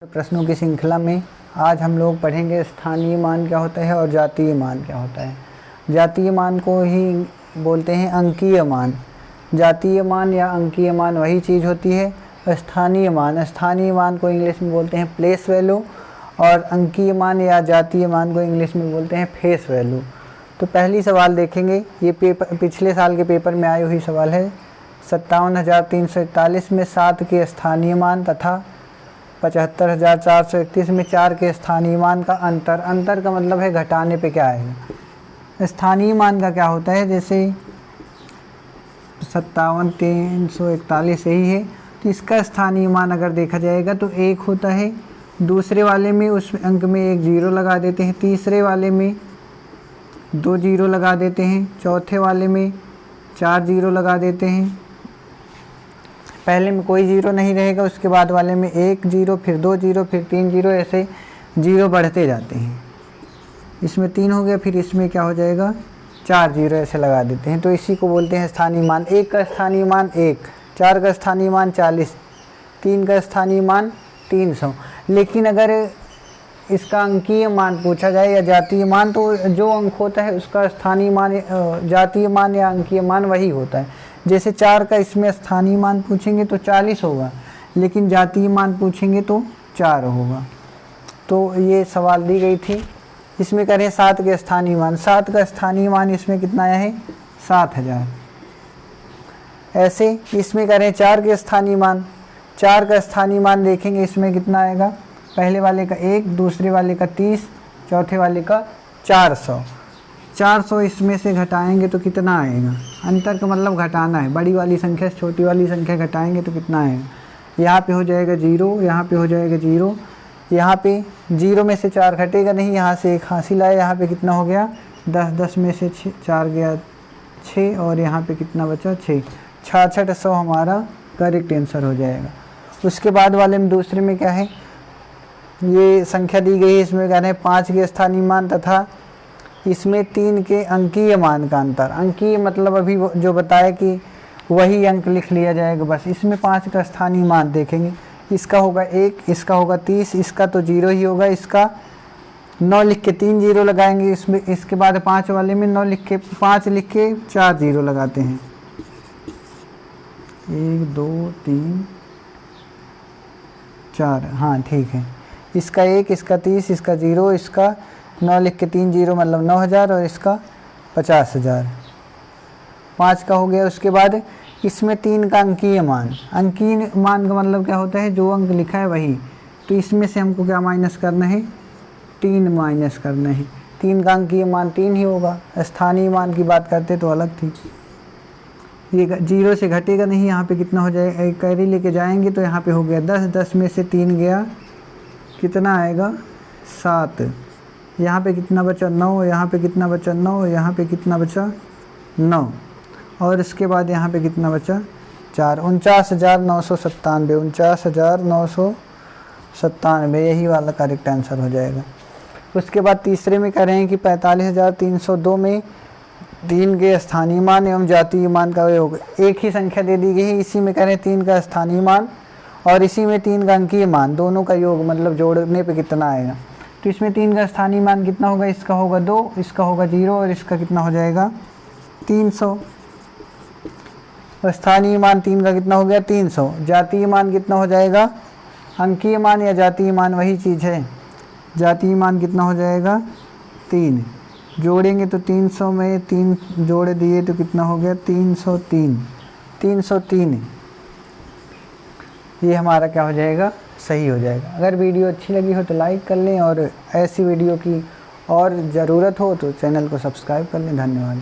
प्रश्नों की श्रृंखला में आज हम लोग पढ़ेंगे स्थानीय मान क्या होता है और जातीय मान क्या होता है। जातीय मान को ही बोलते हैं अंकीय मान। जातीय मान या अंकीय मान वही चीज़ होती है। स्थानीय मान को इंग्लिश में बोलते हैं प्लेस वैल्यू और अंकीय मान या जातीय मान को इंग्लिश में बोलते हैं फेस वैल्यू। तो पहली सवाल देखेंगे, ये पिछले साल के पेपर में आई हुई सवाल है। 57,341 में 7 के स्थानीय मान तथा 75,431 में 4 के स्थानीय मान का अंतर का मतलब है घटाने पे क्या आएगा। स्थानीय मान का क्या होता है, जैसे 57,341 यही है तो इसका स्थानीय मान अगर देखा जाएगा तो 1 होता है। दूसरे वाले में उस अंक में 1 0 लगा देते हैं, तीसरे वाले में 2 0 लगा देते हैं, चौथे वाले में 4 0 लगा देते हैं। पहले में कोई 0 नहीं रहेगा, उसके बाद वाले में 1 0, फिर 2 0, फिर 3 0, ऐसे 0 बढ़ते जाते हैं। इसमें 3 हो गया, फिर इसमें क्या हो जाएगा 4 0 ऐसे लगा देते हैं। तो इसी को बोलते हैं स्थानीय मान। 1 का स्थानीय मान 1, 4 का स्थानीय मान 40, 3 का स्थानीय मान 300। लेकिन अगर इसका अंकीय मान पूछा जाए या जातीय मान, तो जो अंक होता है उसका स्थानीय मान जातीय मान या अंकीय मान वही होता है। जैसे 4 का इसमें स्थानीय मान पूछेंगे तो 40 होगा, लेकिन जातीय मान पूछेंगे तो 4 होगा। तो ये सवाल दी गई थी। इसमें करें 7 के स्थानीय मान। 7 का स्थानीय मान इसमें कितना आया है 7,000। ऐसे इसमें करें 4 के स्थानीय मान। 4 का स्थानीय मान देखेंगे इसमें कितना आएगा, पहले वाले का 1, दूसरे वाले का 30, चौथे वाले का 400। 400 इसमें से घटाएंगे तो कितना आएगा, अंतर का मतलब घटाना है। बड़ी वाली संख्या से छोटी वाली संख्या घटाएंगे तो कितना आएगा, यहाँ पे हो जाएगा 0, यहाँ पे हो जाएगा 0, यहाँ पे 0 में से 4 घटेगा नहीं, यहाँ से 1 हासिल आया, यहाँ पे कितना हो गया 10, 10 में से 4 गया 6 और यहाँ पे कितना बचा 6, 6600 हमारा करेक्ट आंसर हो जाएगा। उसके बाद वाले में दूसरे में क्या है, ये संख्या दी गई है, इसमें कह रहे हैं 5 के स्थानीय मान तथा इसमें 3 के अंकीय मान का अंतर। अंकीय मतलब अभी जो बताया कि वही अंक लिख लिया जाएगा बस। इसमें 5 का स्थानीय मान देखेंगे, इसका होगा 1, इसका होगा 30, इसका तो 0 ही होगा, इसका 9 लिख के 3 0 लगाएंगे इसमें। इसके बाद 5 वाले में 9 लिख के 5 लिख के 4 0 लगाते हैं, 1 2 3 4, हाँ ठीक है। इसका 1, इसका 30, इसका 0, इसका 9 लिख के 3 0 मतलब 9,000 और इसका 50,000। 5 का हो गया। उसके बाद इसमें 3 का अंकीय मान। अंकीय मान का मतलब क्या होता है, जो अंक लिखा है वही। तो इसमें से हमको क्या माइनस करना है, 3 माइनस करना है। 3 का अंकीय मान 3 ही होगा। स्थानीय मान की बात करते तो अलग थी। ये 0 से घटेगा नहीं, यहाँ पे कितना हो जाएगा, कैरी लेके जाएंगे तो यहाँ पे हो गया 10, 10 में से 3 गया, कितना आएगा 7, यहाँ पे कितना बचा 9, यहाँ पे कितना बचा 9, यहाँ पे कितना बचा 9 और इसके बाद यहाँ पे कितना बचा 4, 49,997, 49,997 यही वाला करेक्ट आंसर हो जाएगा। उसके बाद तीसरे में कह रहे हैं कि 45,302 में 3 के स्थानीय मान एवं जातीय मान का योग। एक ही संख्या दे दी गई है, इसी में कह रहे हैं 3 का स्थानीय मान और इसी में 3 का अंकीय मान, दोनों का योग मतलब जोड़ने पे कितना आएगा। तो इसमें 3 का स्थानीय मान कितना होगा, इसका होगा 2, इसका होगा 0 और इसका कितना हो जाएगा 300। और स्थानीय मान 3 का कितना हो गया 300। जातीय मान कितना हो जाएगा, अंकीय मान या जातीय मान वही चीज़ है। जातीय मान कितना हो जाएगा 3, जोड़ेंगे तो 300 में 3 जोड़ दिए तो कितना हो गया 303। 303 ये हमारा क्या हो जाएगा, सही हो जाएगा। अगर वीडियो अच्छी लगी हो तो लाइक कर लें और ऐसी वीडियो की और ज़रूरत हो तो चैनल को सब्सक्राइब कर लें। धन्यवाद।